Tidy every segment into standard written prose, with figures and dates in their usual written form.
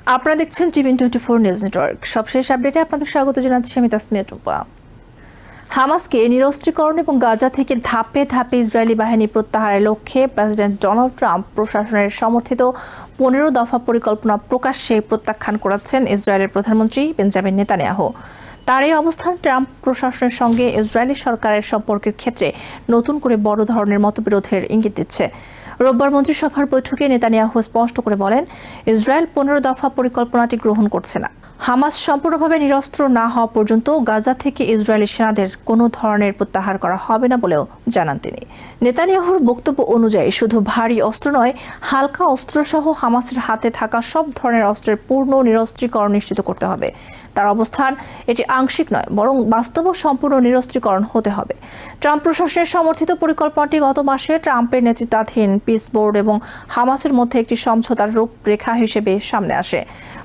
আপনারা দেখছেন টিভি24 news network. সবশেষ আপডেটে আপনাদের স্বাগত জানাচ্ছি আমি তাসমিয়া টুপা। হামাসকে নিরস্ত্রীকরণ এবং গাজা থেকে ধাপে ধাপে ইসরায়েলি বাহিনী প্রত্যাহারের লক্ষ্যে প্রেসিডেন্ট ডোনাল্ড ট্রাম্প প্রশাসনের সমর্থিত 15 দফা পরিকল্পনা প্রকাশ্যে প্রত্যাখ্যান করেছেন ইসরায়েলের প্রধানমন্ত্রী বেঞ্জামিন নেতানিয়াহু। তার এই অবস্থান ট্রাম্প প্রশাসনের সঙ্গে ইসরায়েলি সরকারের সম্পর্কের ক্ষেত্রে নতুন করে বড় ধরনের মতবিরোধের ইঙ্গিত দিচ্ছে। রোববার মন্ত্রিসভার বৈঠকে নেতানিয়াহু স্পষ্ট করে বলেন, ইসরায়েল 15 দফা পরিকল্পনাটি গ্রহণ করছে না। হামাস সম্পূর্ণভাবে নিরস্ত্র না হওয়া পর্যন্ত গাজা থেকে ইসরায়েলি সেনাদের কোনো ধরনের প্রত্যাহার করা হবে না বলেও জানান তিনি। নেতানিয়াহুর বক্তব্য অনুযায়ী শুধু ভারী অস্ত্র নয়, হালকা অস্ত্রসহ হামাসের হাতে থাকা সব ধরনের অস্ত্রের পূর্ণ নিরস্ত্রীকরণ নিশ্চিত করতে হবে। তার অবস্থান, এটি আংশিক নয় বরং বাস্তব সম্পূর্ণ নিরস্ত্রীকরণ হতে হবে। ট্রাম্প প্রশাসনের সমর্থিত পরিকল্পনাটি গত মাসে ট্রাম্পের নেতৃত্বাধীন পিস বোর্ড এবং হামাসের মধ্যে একটি সমঝোতার রূপরেখা হিসেবে সামনে আসে।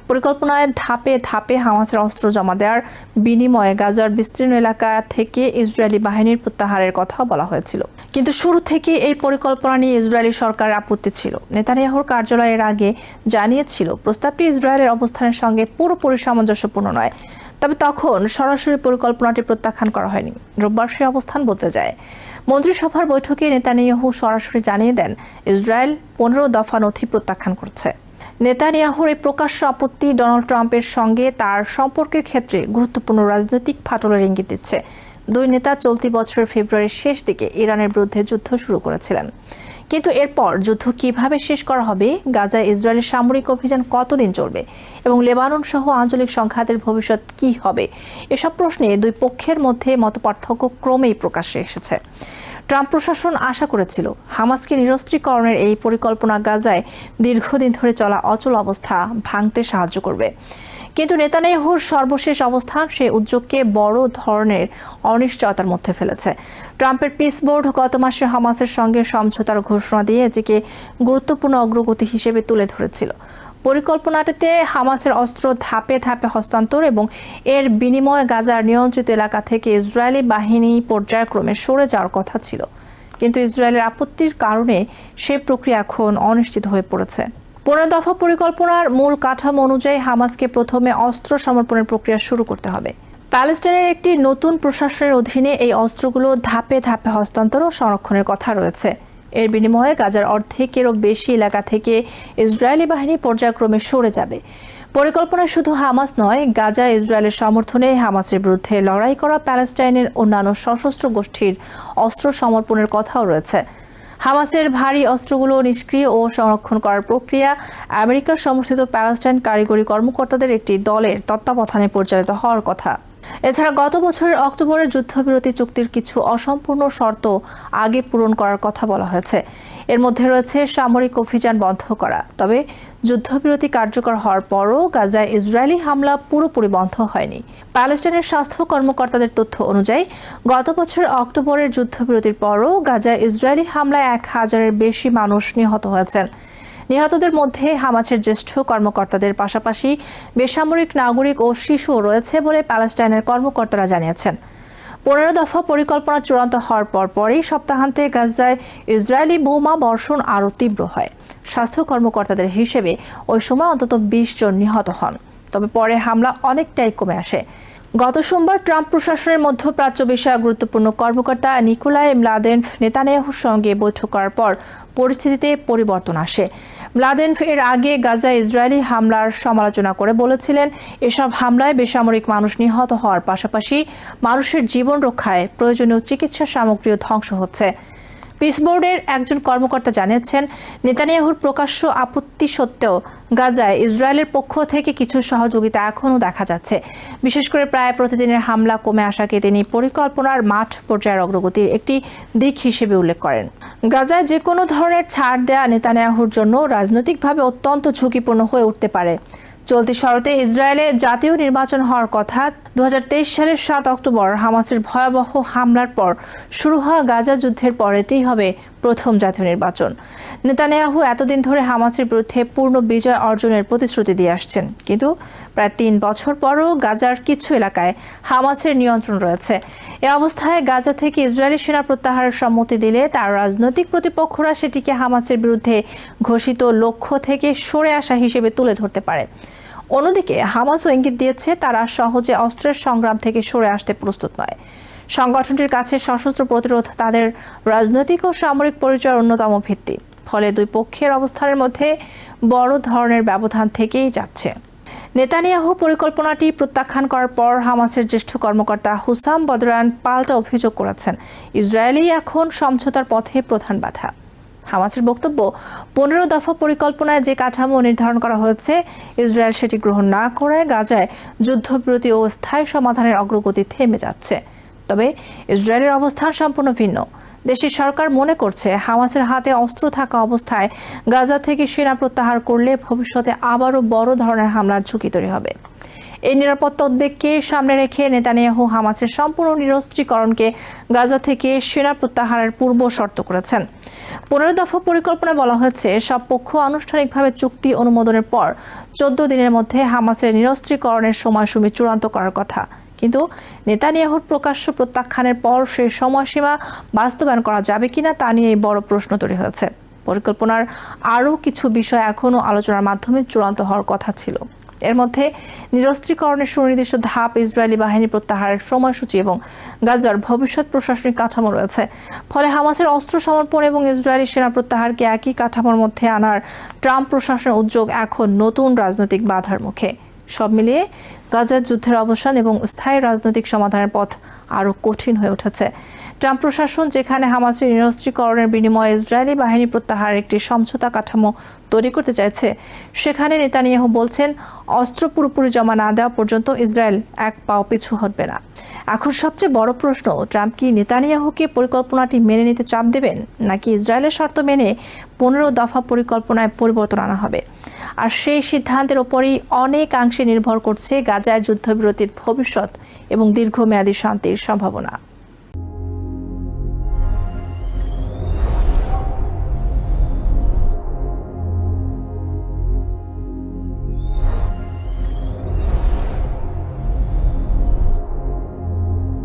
পরিকল্পনায় ধাপে ধাপে হামাসের অস্ত্র জমা দেওয়ার বিনিময়ে গাজার বিস্তীর্ণ এলাকা থেকে ইসরায়েলি বাহিনীর প্রত্যাহারের কথা বলা হয়েছিল। কিন্তু শুরু থেকে এই পরিকল্পনা নিয়ে ইসরায়েলি সরকারের আপত্তি ছিল। নেতানিয়াহুর কার্যালয় এর আগে জানিয়েছিল প্রস্তাবটি ইসরায়েলের অবস্থানের সঙ্গে পুরোপুরি সামঞ্জস্যপূর্ণ নয়, তবে তখন সরাসরি পরিকল্পনাটি প্রত্যাখ্যান করা হয়নি। রোববার সে অবস্থান বদলে যায়। মন্ত্রিসভার বৈঠকে নেতানিয়াহু সরাসরি জানিয়ে দেন, ইসরায়েল 15 দফা নথি প্রত্যাখ্যান করছে। নেতানিয়াহুর এই প্রকাশ্য আপত্তি ডোনাল্ড ট্রাম্পের সঙ্গে তার সম্পর্কের ক্ষেত্রে গুরুত্বপূর্ণ রাজনৈতিক ফাটলের ইঙ্গিত দিচ্ছে। দুই নেতা চলতি বছরের ফেব্রুয়ারির শেষ দিকে ইরানের বিরুদ্ধে যুদ্ধ শুরু করেছিলেন। কিন্তু এরপর যুদ্ধ কিভাবে শেষ করা হবে, গাজায় ইসরায়েলের সামরিক অভিযান কতদিন চলবে এবং লেবানন সহ আঞ্চলিক সংঘাতের ভবিষ্যৎ কি হবে, এসব প্রশ্নে দুই পক্ষের মধ্যে মতপার্থক্য ক্রমেই প্রকাশ্যে এসেছে। ট্রাম্প প্রশাসন আশা করেছিল হামাসকে নিরস্ত্রীকরণের এই পরিকল্পনা গাজায় দীর্ঘদিন ধরে চলা অচল অবস্থা ভাঙতে সাহায্য করবে। কিন্তু নেতানিয়াহুর সর্বশেষ অবস্থান সেই উদ্যোগকে বড় ধরনের অনিশ্চয়তার মধ্যে ফেলেছে। ট্রাম্পের পিস বোর্ড গত মাসে হামাসের সঙ্গে সমঝোতার ঘোষণা দিয়ে এটিকে গুরুত্বপূর্ণ অগ্রগতি হিসেবে তুলে ধরেছিল। পরিকল্পনাটিতে হামাসের অস্ত্র ধাপে ধাপে হস্তান্তর এবং এর বিনিময়ে গাজার নিয়ন্ত্রিত এলাকা থেকে ইসরায়েলি বাহিনী পর্যায়ক্রমে সরে যাওয়ার কথা ছিল। কিন্তু ইসরায়েলের আপত্তির কারণে সে প্রক্রিয়া এখন অনিশ্চিত হয়ে পড়েছে। 15 দফা পরিকল্পনার মূল কাঠামো অনুযায়ী হামাসকে প্রথমে অস্ত্র সমর্পণের প্রক্রিয়া শুরু করতে হবে। প্যালেস্টাইনের একটি নতুন প্রশাসনের অধীনে এই অস্ত্রগুলো ধাপে ধাপে হস্তান্তর ও সংরক্ষণের কথা রয়েছে। এর বিনিময়ে গাজার অর্ধেকেরও বেশি এলাকা থেকে ইসরায়েলি বাহিনী পর্যায়ক্রমে সরে যাবে। পরিকল্পনায় শুধু হামাস নয়, গাজা ইসরায়েলের সমর্থনে হামাসের বিরুদ্ধে লড়াই করা প্যালেস্টাইনের অন্যান্য সশস্ত্র গোষ্ঠীর অস্ত্র সমর্পণের কথাও রয়েছে। হামাসের ভারী অস্ত্রগুলো নিষ্ক্রিয় ও সংরক্ষণ করার প্রক্রিয়া আমেরিকার সমর্থিত প্যালেস্টাইন কারিগরি কর্মকর্তাদের একটি দলের তত্ত্বাবধানে পরিচালিত হওয়ার কথা। এছাড়া গত বছরের অক্টোবরের যুদ্ধবিরতি চুক্তির কিছু অসম্পূর্ণ শর্ত আগে পূরণ করার কথা বলা হয়েছে। এর মধ্যে রয়েছে সামরিক অভিযান বন্ধ করা। তবে যুদ্ধবিরতি কার্যকর হওয়ার পরও গাজায় ইসরায়েলি হামলা পুরোপুরি বন্ধ হয়নি। প্যালেস্টাইনের স্বাস্থ্য কর্মকর্তাদের তথ্য অনুযায়ী গত বছরের অক্টোবরের যুদ্ধবিরতির পরও গাজায় ইসরায়েলি হামলায় 1000-এর বেশি মানুষ নিহত হয়েছেন। নিহতদের মধ্যে হামাসের জ্যেষ্ঠ কর্মকর্তাদের পাশাপাশি বেসামরিক নাগরিক ও শিশুও রয়েছে বলে প্যালেস্টাইনের কর্মকর্তারা জানিয়েছেন। 15 দফা পরিকল্পনা চূড়ান্ত হওয়ার পরপরই সপ্তাহান্তে গাজায় ইসরায়েলি বোমা বর্ষণ আরও তীব্র হয়। স্বাস্থ্য কর্মকর্তাদের হিসেবে ওই সময় অন্তত 20 জন নিহত হন। তবে পরে হামলা অনেকটাই কমে আসে। গত সোমবার ট্রাম্প প্রশাসনের মধ্যপ্রাচ্য বিষয়ক গুরুত্বপূর্ণ কর্মকর্তা নিকোলাই ম্লাদেনভ নেতানিয়াহুর সঙ্গে বৈঠক করার পর পরিস্থিতিতে পরিবর্তন আসে। ম্লাদেনভ এর আগে গাজায় ইসরায়েলি হামলার সমালোচনা করে বলেছিলেন, এসব হামলায় বেসামরিক মানুষ নিহত হওয়ার পাশাপাশি মানুষের জীবন রক্ষায় প্রয়োজনীয় চিকিৎসা সামগ্রীও ধ্বংস হচ্ছে। পিস বোর্ডের একজন কর্মকর্তা জানিয়েছেন, নেতানিয়াহুর প্রকাশ্য আপত্তি সত্ত্বেও গাজায় ইসরায়েলের পক্ষ থেকে কিছু সহযোগিতা এখনও দেখা যাচ্ছে। বিশেষ করে প্রায় প্রতিদিনের হামলা কমে আসাকে তিনি পরিকল্পনার মাঠ পর্যায়ের অগ্রগতির একটি দিক হিসেবে উল্লেখ করেন। গাজায় যে কোনো ধরনের ছাড় দেয়া নেতানিয়াহুর জন্য রাজনৈতিকভাবে অত্যন্ত ঝুঁকিপূর্ণ হয়ে উঠতে পারে। চলতি শরতে ইসরায়েলে জাতীয় নির্বাচন হওয়ার কথা। 2023 সালের 7 অক্টোবর হামাসের ভয়াবহ হামলার পর শুরু হওয়া গাজা যুদ্ধের পর এটাই হবে প্রথম জাতীয় নির্বাচন। নেতানিয়াহু এতদিন ধরে হামাসের বিরুদ্ধে পূর্ণ বিজয় অর্জনের প্রতিশ্রুতি দিয়ে আসছেন, কিন্তু প্রায় 3 বছর পরও গাজার কিছু এলাকায় হামাসের নিয়ন্ত্রণ রয়েছে। এ অবস্থায় গাজা থেকে ইসরায়েলি সেনা প্রত্যাহারের সম্মতি দিলে তার রাজনৈতিক প্রতিপক্ষরা সেটিকে হামাসের বিরুদ্ধে ঘোষিত লক্ষ্য থেকে সরে আসা হিসেবে তুলে ধরতে পারে। অন্যদিকে হামাসও ইঙ্গিত দিয়েছে তারা সহজে অস্ত্রের সংগ্রাম থেকে সরে আসতে প্রস্তুত নয়। সংগঠনটির কাছে সশস্ত্র প্রতিরোধ তাদের রাজনৈতিক ও সামরিক পরিচয়ের অন্যতম ভিত্তি। ফলে দুই পক্ষের অবস্থানের মধ্যে বড় ধরনের ব্যবধান থেকেই যাচ্ছে। নেতানিয়াহু পরিকল্পনাটি প্রত্যাখ্যান করার পর হামাসের জ্যেষ্ঠ কর্মকর্তা হুসাম বদরান পাল্টা অভিযোগ করেছেন, ইসরায়েলই এখন সমঝোতার পথে প্রধান বাধা। হামাসের বক্তব্য, 15 দফা পরিকল্পনায় যে কাঠামো নির্ধারণ করা হয়েছে, ইসরায়েল সেটি গ্রহণ না করে গাজায় যুদ্ধবিরতি ও স্থায়ী সমাধানের অগ্রগতি থেমে যাচ্ছে। তবে ইসরায়েলের অবস্থান সম্পূর্ণ ভিন্ন। দেশটির সরকার মনে করছে হামাসের হাতে অস্ত্র থাকা অবস্থায় গাজা থেকে সেনা প্রত্যাহার করলে ভবিষ্যতে আবারও বড় ধরনের হামলার ঝুঁকি তৈরি হবে। এই নিরাপত্তা উদ্বেগকে সামনে রেখে নেতানিয়াহু হামাসের সম্পূর্ণ নিরস্ত্রীকরণকে গাজা থেকে সেনা প্রত্যাহারের পূর্ব শর্ত করেছেন। 15 দফা পরিকল্পনায় বলা হয়েছে, সব পক্ষ আনুষ্ঠানিকভাবে চুক্তি অনুমোদনের পর 14 দিনের মধ্যে হামাসের নিরস্ত্রীকরণের সময়সীমা চূড়ান্ত করার কথা। কিন্তু নেতানিয়াহুর প্রকাশ্য প্রত্যাখ্যানের পর সেই সময়সীমা বাস্তবায়ন করা যাবে কিনা তা নিয়ে বড় প্রশ্ন তৈরি হয়েছে। পরিকল্পনার আরও কিছু বিষয় এখনও আলোচনার মাধ্যমে চূড়ান্ত হওয়ার কথা ছিল। এর মধ্যে নিরস্ত্রীকরণের সুনির্দিষ্ট ধাপ, ইসরায়েলি বাহিনী প্রত্যাহারের সময়সূচি এবং গাজার ভবিষ্যৎ প্রশাসনিক কাঠামো রয়েছে। ফলে হামাসের অস্ত্র সমর্পণ এবং ইসরায়েলি সেনা প্রত্যাহারকে একই কাঠামোর মধ্যে আনার ট্রাম্প প্রশাসনের উদ্যোগ এখন নতুন রাজনৈতিক বাধার মুখে। সব মিলিয়ে গাজার যুদ্ধের অবসান এবং স্থায়ী রাজনৈতিক সমাধানের পথ আরও কঠিন হয়ে উঠেছে। ট্রাম্প প্রশাসন যেখানে হামাসের নিরস্ত্রীকরণের বিনিময়ে ইসরায়েলি বাহিনী প্রত্যাহারের একটি সমঝোতা কাঠামো তৈরি করতে চাইছে, সেখানে নেতানিয়াহু বলছেন, অস্ত্র পুরোপুরি জমা না দেওয়া পর্যন্ত ইসরায়েল এক পাও পিছু হটবে না। এখন সবচেয়ে বড় প্রশ্ন, ট্রাম্প কি নেতানিয়াহুকে পরিকল্পনাটি মেনে নিতে চাপ দেবেন, নাকি ইসরায়েলের শর্ত মেনে 15 দফা পরিকল্পনায় পরিবর্তন আনা হবে? আর সেই সিদ্ধান্তের ওপরই অনেকাংশে নির্ভর করছে গাজায় যুদ্ধবিরতির ভবিষ্যৎ এবং দীর্ঘমেয়াদী শান্তির সম্ভাবনা।